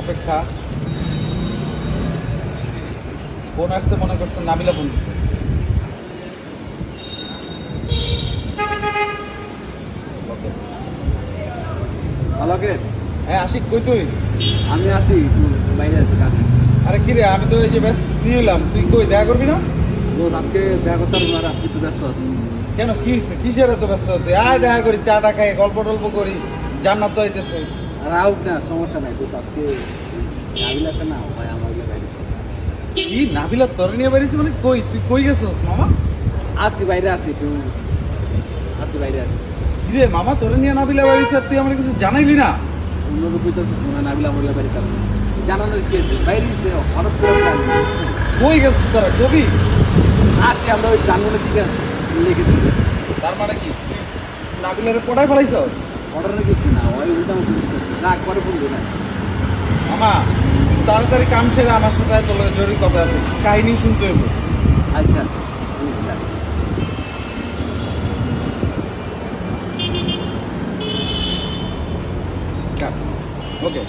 অপেক্ষা। ফোন আসতে মনে করছেন নাবিলা ফোন দিচ্ছে। ওকে। হ্যালো কে? হ্যাঁ আশিক, কই তুই? আমি আছি, একটু বাইরে আছি কাজে। আরে কি রে, আমি তো এই যে ব্যস্ত ফ্রি হলাম, তুই কই দেখা করবি না? রোজ আজকে দেখা করতে পারবো না, আজকে একটু ব্যস্ত আছি। কেন, কি হয়েছে? কিসের এত ব্যস্ত হতে? আয় দেখা করি, চাটা খাই, গল্প টল্প করি, জান্নাত তো হইতেছে। আর আউট না, সমস্যা নাই। তো আজকে নাবিল আছে না, ভাই আমার গিয়ে বাইরে কি নাবিলা তোর নিয়ে বেরিয়েছি মানে? কই তুই কই গেছিস মামা? আছি, বাইরে আছি, একটু আছি, বাইরে আছি। কি রে মামা, তোর নিয়ে নাবিলা বেরিয়েছে আর তুই আমার কিছু জানাইলি না? অন্যরূপ হইতেছিস মনে হয় নাবিল আমার গিয়ে বাইরে চালানো জানানোর কি আছে, বাইরে যে হঠাৎ করে আমি আসবো। কই গেছিস তোরা, কবি? আছি আমরা ওই জানানোর দিকে আছি, লিখে দিই। তার মানে কি তুই নাবিলারে পড়ায় ফেলাইছস? অর্ডারে কিছু না, ওই উল্টা মতো বুঝতেছি না, পরে বলবো না। মামা তাড়াতাড়ি কাম সেরে আমার সাথে তোর জরুরি কথা আছে, কাহিনী শুনতে হইব। আচ্ছা, ওকে।